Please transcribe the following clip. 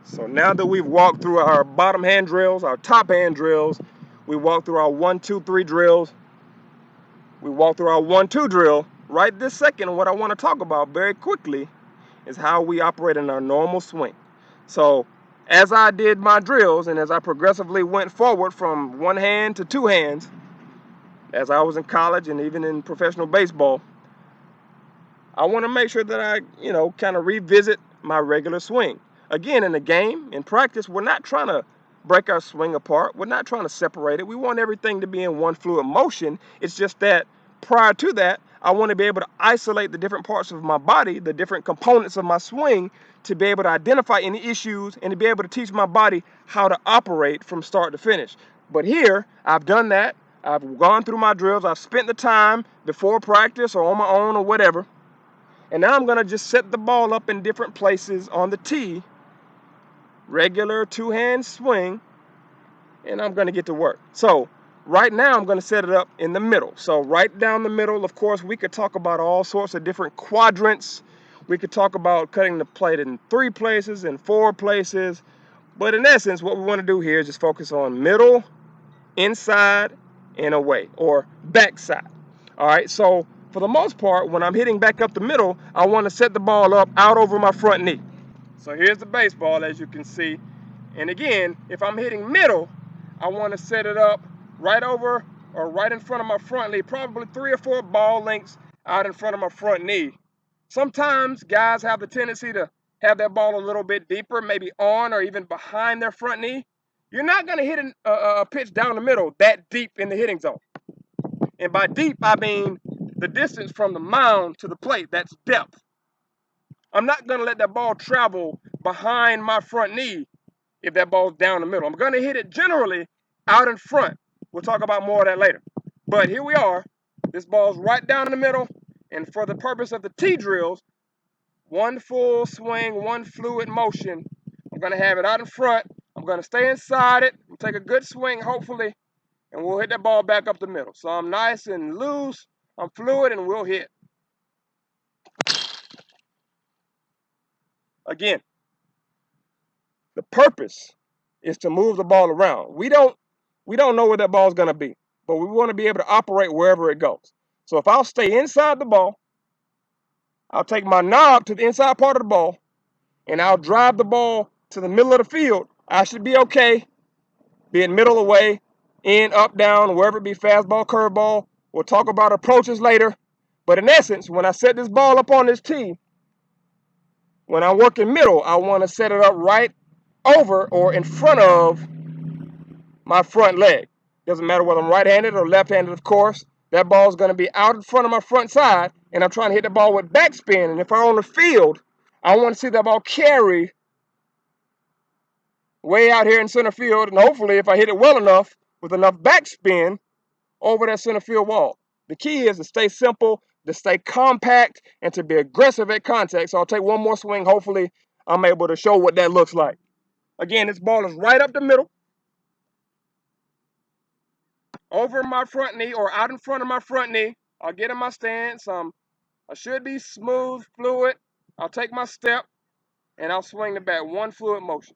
So now that we've walked through our bottom hand drills, our top hand drills, we walked through our 1, 2, 3 drills, we walked through our 1, 2 drill. Right this second, what I want to talk about very quickly is how we operate in our normal swing. So as I did my drills and as I progressively went forward from one hand to two hands, as I was in college and even in professional baseball, I want to make sure that I, kind of revisit my regular swing. Again, in the game, in practice, we're not trying to break our swing apart. We're not trying to separate it. We want everything to be in one fluid motion. It's just that prior to that, I want to be able to isolate the different parts of my body, the different components of my swing, to be able to identify any issues and to be able to teach my body how to operate from start to finish. But here, I've done that. I've gone through my drills. I've spent the time before practice or on my own or whatever. And now I'm going to just set the ball up in different places on the tee, regular two-hand swing, and I'm going to get to work. So right now I'm going to set it up in the middle. So right down the middle, of course, we could talk about all sorts of different quadrants. We could talk about cutting the plate in 3 places and 4 places. But in essence, what we want to do here is just focus on middle, inside, and away, or backside. All right, so for the most part, when I'm hitting back up the middle, I want to set the ball up out over my front knee. So here's the baseball, as you can see. And again, if I'm hitting middle, I want to set it up right over or right in front of my front knee, probably 3 or 4 ball lengths out in front of my front knee. Sometimes guys have the tendency to have that ball a little bit deeper, maybe on or even behind their front knee. You're not going to hit a pitch down the middle that deep in the hitting zone. And by deep, I mean the distance from the mound to the plate. That's depth. I'm not going to let that ball travel behind my front knee if that ball's down the middle. I'm going to hit it generally out in front. We'll talk about more of that later. But here we are. This ball's right down in the middle. And for the purpose of the tee drills, one full swing, one fluid motion. I'm going to have it out in front. I'm going to stay inside it, take a good swing, hopefully, and we'll hit that ball back up the middle. So I'm nice and loose, I'm fluid, and we'll hit. Again, the purpose is to move the ball around. We don't know where that ball's going to be, but we want to be able to operate wherever it goes. So if I'll stay inside the ball, I'll take my knob to the inside part of the ball, and I'll drive the ball to the middle of the field. I should be okay, be it middle away, in, up, down, wherever it be, fastball, curveball. We'll talk about approaches later. But in essence, when I set this ball up on this tee, when I'm working middle, I want to set it up right over or in front of my front leg. Doesn't matter whether I'm right-handed or left-handed, of course. That ball is going to be out in front of my front side, and I'm trying to hit the ball with backspin. And if I'm on the field, I want to see that ball carry way out here in center field, and hopefully, if I hit it well enough, with enough backspin, over that center field wall. The key is to stay simple, to stay compact, and to be aggressive at contact. So I'll take one more swing. Hopefully, I'm able to show what that looks like. Again, this ball is right up the middle, over my front knee or out in front of my front knee. I'll get in my stance. I should be smooth, fluid. I'll take my step, and I'll swing the bat. One fluid motion.